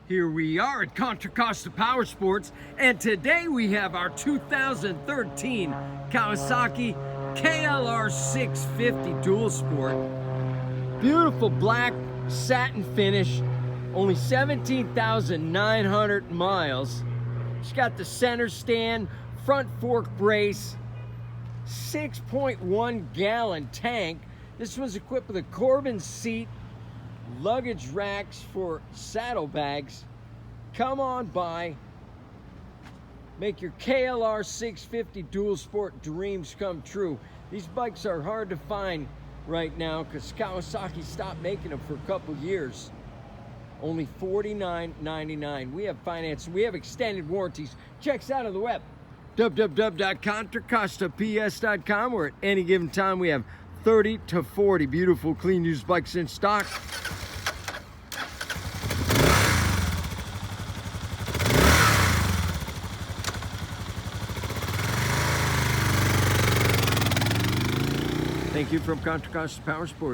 Here we are at Contra Costa Powersports, and today we have our 2013 Kawasaki KLR650 Dual Sport. Beautiful black satin finish, only 17,900 miles. It's got the center stand, front fork brace, 6.1 gallon tank. This was equipped with a Corbin seat, luggage racks for saddlebags. Come on by, make your KLR 650 Dual Sport dreams come true. These bikes are hard to find right now because Kawasaki stopped making them for a couple years. Only $49.99. We have finance, we have extended warranties. Check us out on the web, www.contracostaps.com, where at any given time we have 30 to 40 beautiful clean used bikes in stock. Thank you from Contra Costa Powersports.